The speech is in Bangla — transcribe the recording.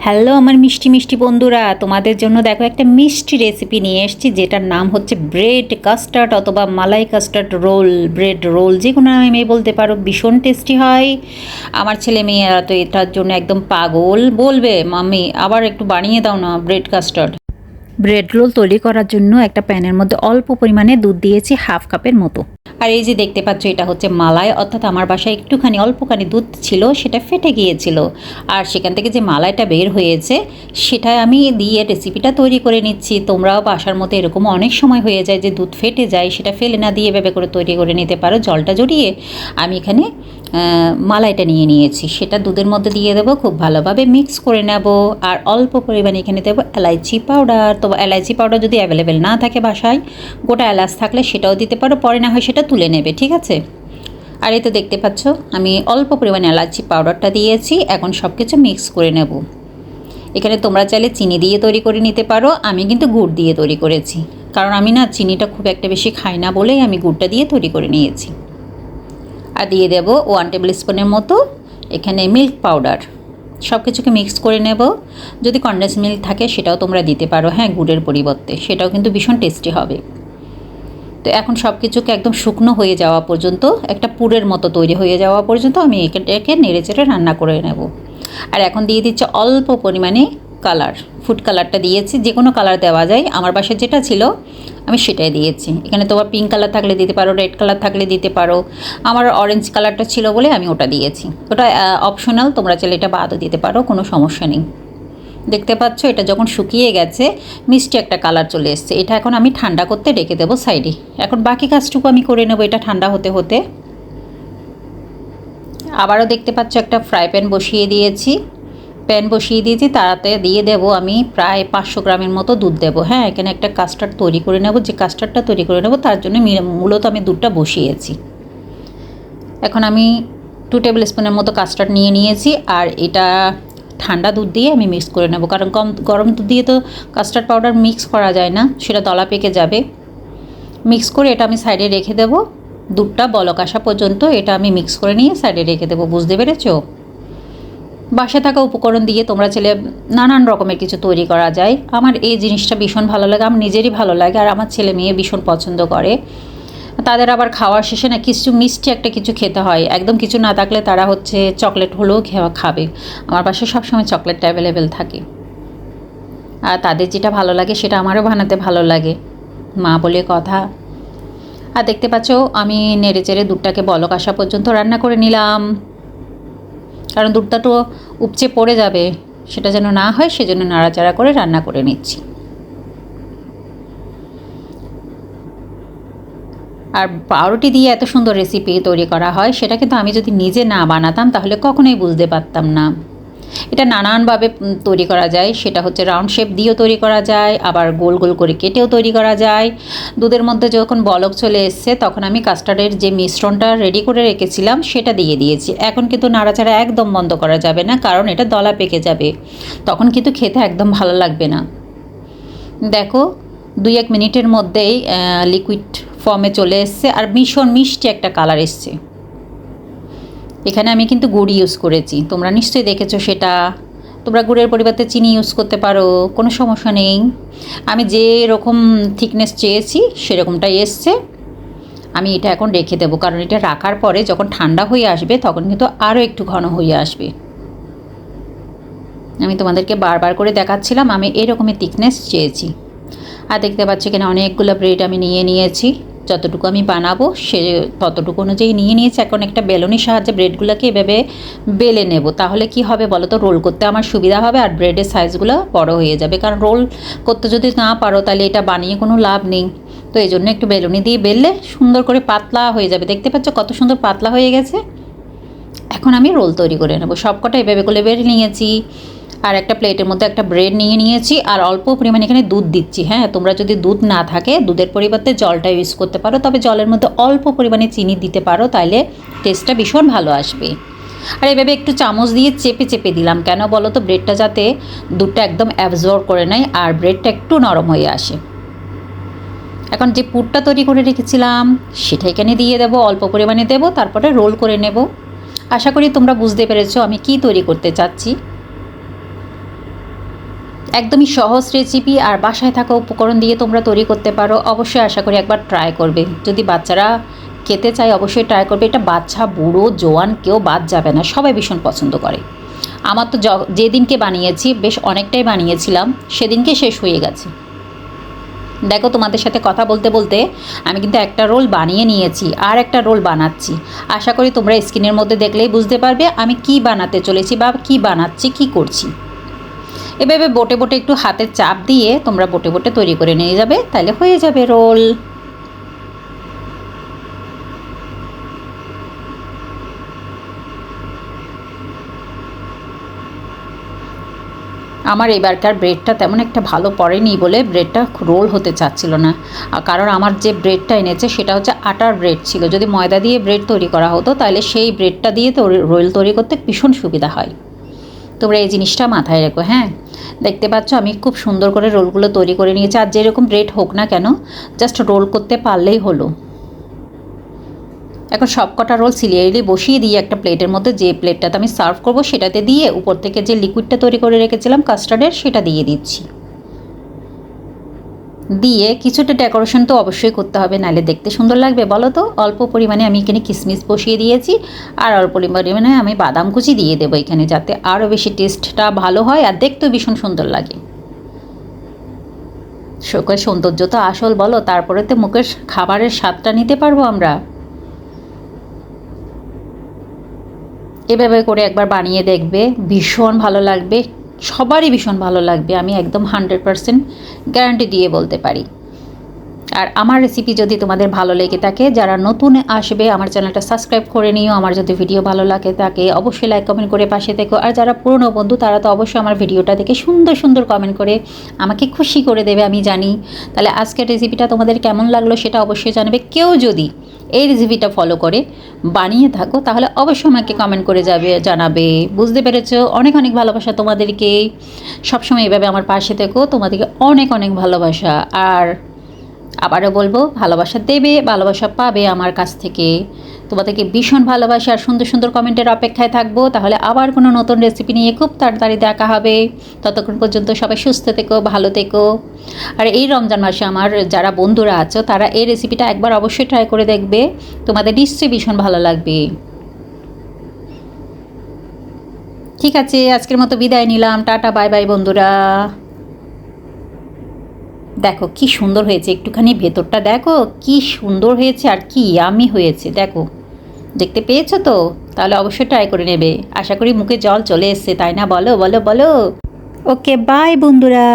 হ্যালো আমার মিষ্টি মিষ্টি বন্ধুরা, তোমাদের জন্য দেখো একটা মিষ্টি রেসিপি নিয়ে এসেছি যেটার নাম হচ্ছে ব্রেড কাস্টার্ড অথবা মালাই কাস্টার্ড রোল। ব্রেড রোল যে কোনো নামে বলতে পারো, ভীষণ টেস্টি হয়। আমার ছেলে মেয়েরা তো এটার জন্য একদম পাগল, বলবে মাম্মি আবার একটু বানিয়ে দাও না ব্রেড কাস্টার্ড। ব্রেড রোল তৈরি করার জন্য একটা প্যানের মধ্যে অল্প পরিমাণে দুধ দিয়েছি, হাফ কাপের মতো। আর এই যে দেখতে পাচ্ছ, এটা হচ্ছে মালাই, অর্থাৎ আমার বাসায় একটুখানি অল্পখানি দুধ ছিল, সেটা ফেটে গিয়েছিল। আর সেখান থেকে যে মালাইটা বের হয়েছে সেটা আমি দিয়ে রেসিপিটা তৈরি করে নিচ্ছি। তোমরাও বাসার মধ্যে এরকম অনেক সময় হয়ে যায় যে দুধ ফেটে যায়, সেটা ফেলে না দিয়ে এভাবে করে তৈরি করে নিতে পারো। জলটা জড়িয়ে আমি এখানে মালাইটা নিয়ে নিয়েছি, সেটা দুধের মধ্যে দিয়ে দেবো, খুব ভালোভাবে মিক্স করে নেব। আর অল্প পরিমাণে এখানে দেবো এলাইচি পাউডার। তো এলাইচি পাউডার যদি অ্যাভেলেবেল না থাকে বাসায়, গোটা এলাচ থাকলে সেটাও দিতে পারো, পরে না হয় সেটা তুলে নেবে, ঠিক আছে। আর এই তো দেখতে পাচ্ছ আমি অল্প পরিমাণে এলাচি পাউডারটা দিয়েছি। এখন সব কিছু মিক্স করে নেব। এখানে তোমরা চাইলে চিনি দিয়ে তৈরি করে নিতে পারো, আমি কিন্তু গুড় দিয়ে তৈরি করেছি, কারণ আমি না চিনিটা খুব একটা বেশি খাই না বলেই আমি গুড়টা দিয়ে তৈরি করে নিয়েছি। আর দিয়ে দেব 1 টেবিল স্পুনের মতো এখানে মিল্ক পাউডার। সব কিছুকে মিক্স করে নেব। যদি কনডেন্স মিল্ক থাকে সেটাও তোমরা দিতে পারো, হ্যাঁ, গুড়ের পরিবর্তে, সেটাও কিন্তু ভীষণ টেস্টি হবে। তো এখন সব কিছুকে একদম শুকনো হয়ে যাওয়া পর্যন্ত, একটা পুরের মতো তৈরি হয়ে যাওয়া পর্যন্ত আমি এটাকে নেড়ে চেড়ে রান্না করে নেব। আর এখন দিয়ে দিচ্ছে অল্প পরিমাণে কালার, ফুড কালারটা দিয়েছি, যে কোনো কালার দেওয়া যায়, আমার বাসায় যেটা ছিল আমি সেটাই দিয়েছি। এখানে তোমার পিঙ্ক কালার থাকলে দিতে পারো, রেড কালার থাকলে দিতে পারো। আমার অরেঞ্জ কালারটা ছিল বলে আমি ওটা দিয়েছি। ওটা অপশনাল, তোমরা চাইলে এটা বাদও দিতে পারো, কোনো সমস্যা নেই। দেখতে পাচ্ছ এটা যখন শুকিয়ে গেছে মিষ্টি একটা কালার চলে এসছে। এটা এখন আমি ঠান্ডা করতে রেখে দেবো সাইডে। এখন বাকি কাজটুকু আমি করে নেবো এটা ঠান্ডা হতে হতে। আবারও দেখতে পাচ্ছ একটা ফ্রাই প্যান বসিয়ে দিয়েছি। তাতে দিয়ে দেবো আমি প্রায় 500 গ্রামের মতো দুধ দেবো। হ্যাঁ, এখানে একটা কাস্টার্ড তৈরি করে নেব, যে কাস্টার্ডটা তৈরি করে নেব তার জন্য মূলত আমি দুধটা বসিয়েছি। এখন আমি 2 টেবিল স্পুনের মতো কাস্টার্ড নিয়ে নিয়েছি। আর এটা ঠান্ডা দুধ দিয়ে আমি মিক্স করে নেব, কারণ গরম দুধ দিয়ে তো কাস্টার্ড পাউডার মিক্স করা যায় না, সেটা দলা পেকে যাবে। মিক্স করে এটা আমি সাইডে রেখে দেবো। দুধটা বলক আসা পর্যন্ত এটা আমি মিক্স করে নিয়ে সাইডে রেখে দেবো। বুঝতে পেরেছো? বাসায় থাকা উপকরণ দিয়ে তোমরা চাইলে নানান রকমের কিছু তৈরি করা যায়। আমার এই জিনিসটা ভীষণ ভালো লাগে, আমার নিজেরই ভালো লাগে, আর আমার ছেলে মেয়ে ভীষণ পছন্দ করে। তাদের আবার খাওয়ার শেষে না কিছু মিষ্টি একটা কিছু খেতে হয়, একদম কিছু না থাকলে তারা হচ্ছে চকলেট হলেও খাবে। আমার বাসায় সবসময় চকলেটটা অ্যাভেলেবেল থাকে, আর তাদের যেটা ভালো লাগে সেটা আমারও বানাতে ভালো লাগে, মা বলে কথা। আর দেখতে পাচ্ছ আমি নেড়ে চেড়ে দুধটাকে বলক আসা পর্যন্ত রান্না করে নিলাম, কারণ দুধটা তো উপচে পড়ে যাবে, সেটা যেন না হয় সেজন্য নাড়াচাড়া করে রান্না করে নিচ্ছি। আর পাউরুটি দিয়ে এত সুন্দর রেসিপি তৈরি করা হয়, সেটা কিন্তু আমি যদি নিজে না বানাতাম তাহলে কখনোই বুঝতে পারতাম না। এটা নানানভাবে তৈরি করা যায়, সেটা হচ্ছে রাউন্ড শেপ দিয়েও তৈরি করা যায়, আবার গোল গোল করে কেটেও তৈরি করা যায়। দুধের মধ্যে যখন বলক চলে এসছে তখন আমি কাস্টার্ডের যে মিশ্রণটা রেডি করে রেখেছিলাম সেটা দিয়ে দিয়েছি। এখন কিন্তু নাড়াচাড়া একদম বন্ধ করা যাবে না, কারণ এটা দলা পেকে যাবে, তখন কিন্তু খেতে একদম ভালো লাগবে না। দেখো 2-1 মিনিটের মধ্যেই লিকুইড ফর্মে চলে এসছে, আর ভীষণ মিষ্টি একটা কালার এসছে। এখানে আমি কিন্তু গুড় ইউজ করেছি, তোমরা নিশ্চয়ই দেখেছো সেটা। তোমরা গুড়ের পরিবর্তে চিনি ইউজ করতে পারো, কোনো সমস্যা নেই। আমি যে রকম থিকনেস চেয়েছি সেরকমটাই এসছে। আমি এটা এখন রেখে দেবো, কারণ এটা রাখার পরে যখন ঠান্ডা হয়ে আসবে তখন কিন্তু আরও একটু ঘন হয়ে আসবে। আমি তোমাদেরকে বারবার করে দেখাচ্ছিলাম আমি এরকমই থিকনেস চেয়েছি। আর দেখতে পাচ্ছি এখানে অনেকগুলো ব্রেড আমি নিয়ে নিয়েছি, যতটুকু আমি বানাবো ততটুকু অনুযায়ী নিয়ে নিয়েছি। এখন একটা বেলুনির সাহায্যে ব্রেডগুলোকে এভাবে বেলে নেব, তাহলে কি হবে বলো তো, রোল করতে আমার সুবিধা হবে, আর ব্রেডের সাইজগুলো বড় হয়ে যাবে। কারণ রোল করতে যদি না পারো তাহলে এটা বানিয়ে কোনো লাভ নেই। তো এই জন্য একটু বেলুনি দিয়ে বেললে সুন্দর করে পাতলা হয়ে যাবে। দেখতে পাচ্ছ কত সুন্দর পাতলা হয়ে গেছে। এখন আমি রোল তৈরি করে নেব। সবকটা এভাবে করে বেলে নিয়েছি। আর একটা প্লেটের মধ্যে একটা ব্রেড নিয়ে নিয়েছি, আর অল্প পরিমাণে এখানে দুধ দিচ্ছি। হ্যাঁ, তোমরা যদি দুধ না থাকে দুধের পরিবর্তে জলটা ইউজ করতে পারো, তবে জলের মধ্যে অল্প পরিমাণে চিনি দিতে পারো, তাইলে টেস্টটা ভীষণ ভালো আসবে। আর এভাবে একটু চামচ দিয়ে চেপে চেপে দিলাম, কেন বলো তো, ব্রেডটা যাতে দুধটা একদম অ্যাবজর্ব করে নেয় আর ব্রেডটা একটু নরম হয়ে আসে। এখন যে পুরটা তৈরি করে রেখেছিলাম সেটা এখানে দিয়ে দেবো, অল্প পরিমাণে দেবো, তারপরে রোল করে নেব। আশা করি তোমরা বুঝতে পেরেছো আমি কি তৈরি করতে চাচ্ছি। একদমই সহজ রেসিপি আর বাসায় থাকা উপকরণ দিয়ে তোমরা তৈরি করতে পারো। অবশ্যই আশা করি একবার ট্রাই করবে। যদি বাচ্চারা খেতে চায় অবশ্যই ট্রাই করবে। এটা বাচ্চা বুড়ো জোয়ান কেউ বাদ যাবে না, সবাই ভীষণ পছন্দ করে। আমার তো যেদিনকে বানিয়েছি বেশ অনেকটাই বানিয়েছিলাম, সেদিনকে শেষ হয়ে গেছে। দেখো তোমাদের সাথে কথা বলতে বলতে আমি কিন্তু একটা রোল বানিয়ে নিয়েছি, আর একটা রোল বানাচ্ছি। আশা করি তোমরা স্ক্রিনের মধ্যে দেখলেই বুঝতে পারবে আমি কি বানাতে চলেছি বা কি বানাচ্ছি, কি করছি। এভাবে বোটে বোটে একটু হাতে চাপ দিয়ে তোমরা বোটে বোটে তৈরি করে নিয়ে যাবে, তাহলে হয়ে যাবে রোল। আমার এবারকার ব্রেডটা তেমন একটা ভালো পড়েনি বলে ব্রেডটা রোল হতে চাচ্ছিল না। কারণ আমার যে ব্রেডটা এনেছে সেটা হচ্ছে আটার ব্রেড ছিল। যদি ময়দা দিয়ে ব্রেড তৈরি করা হতো তাহলে সেই ব্রেডটা দিয়ে রোল তৈরি করতে ভীষণ সুবিধা হয়। তোমরা এই জিনিসটা মাথায় রেখো। হ্যাঁ, দেখতে পাচ্ছ আমি খুব সুন্দর করে রোলগুলো তৈরি করে নিয়েছি। আর যেরকম ব্রেড হোক না কেন, জাস্ট রোল করতে পারলেই হলো। এখন সব কটা রোল সিরিয়ালি বসিয়ে দিয়ে একটা প্লেটের মধ্যে, যে প্লেটটাতে আমি সার্ভ করবো সেটাতে দিয়ে উপর থেকে যে লিকুইডটা তৈরি করে রেখেছিলাম কাস্টার্ডের, সেটা দিয়ে দিচ্ছি। দিয়ে কিছুটা ডেকোরেশন তো অবশ্যই করতে হবে, নাহলে দেখতে সুন্দর লাগবে বলো তো। অল্প পরিমাণে আমি এখানে কিশমিশ বসিয়ে দিয়েছি, আর অল্প পরিমাণে আমি বাদাম কুচি দিয়ে দেবো এখানে, যাতে আরও বেশি টেস্টটা ভালো হয় আর দেখতেও ভীষণ সুন্দর লাগে। শোকের সৌন্দর্য তো আসল বলো, তারপরে তো মুখের খাবারের স্বাদটা নিতে পারবো আমরা। এভাবে করে একবার বানিয়ে দেখবে, ভীষণ ভালো লাগবে, সবারই ভীষণ ভালো লাগবে। আমি একদম 100% গ্যারান্টি দিয়ে বলতে পারি। আর আমার রেসিপি যদি তোমাদের ভালো লেগে থাকে, যারা নতুন আসবে আমার চ্যানেলটা সাবস্ক্রাইব করে নিও। আমার যদি ভিডিও ভালো লাগে থাকে অবশ্যই লাইক কমেন্ট করে পাশে থেকো। আর যারা পুরনো বন্ধু তারা তো অবশ্যই আমার ভিডিওটা দেখে সুন্দর সুন্দর কমেন্ট করে আমাকে খুশি করে দেবে, আমি জানি। তাহলে আজকের রেসিপিটা তোমাদের কেমন লাগলো সেটা অবশ্যই জানাবে। কেউ যদি এই রেসিপিটা ফলো করে বানিয়ে থাকো তাহলে অবশ্যই আমাকে কমেন্ট করে জানাবে। বুঝতে পেরেছো? অনেক অনেক ভালোবাসা তোমাদেরকে। সবসময় এভাবে আমার পাশে থেকো, তোমাদেরকে অনেক অনেক ভালোবাসা। আর আবারও বলবো, ভালোবাসা দেবে, ভালোবাসা পাবে আমার কাছ থেকে। তোমাদেরকে ভীষণ ভালোবাসা আর সুন্দর সুন্দর কমেন্টের অপেক্ষায় থাকবো। তাহলে আবার কোনো নতুন রেসিপি নিয়ে খুব তাড়াতাড়ি দেখা হবে। ততক্ষণ পর্যন্ত সবাই সুস্থ থেকো, ভালো থেকো। আর এই রমজান মাসে আমার যারা বন্ধুরা আছো তারা এই রেসিপিটা একবার অবশ্যই ট্রাই করে দেখবে, তোমাদের নিশ্চয়ই ভীষণ ভালো লাগবে। ঠিক আছে, আজকের মতো বিদায় নিলাম। টাটা, বাই বাই বন্ধুরা। দেখো কি সুন্দর হয়েছে, একটুখানি ভেতরটা দেখো কি সুন্দর হয়েছে আর কি ইয়ামি হয়েছে। দেখো, দেখতে পেয়েছো তো? তাহলে অবশ্যই ট্রাই করে নেবে। আশা করি মুখে জল চলে এসছে, তাই না? বলো বলো বলো। ওকে, বাই বন্ধুরা।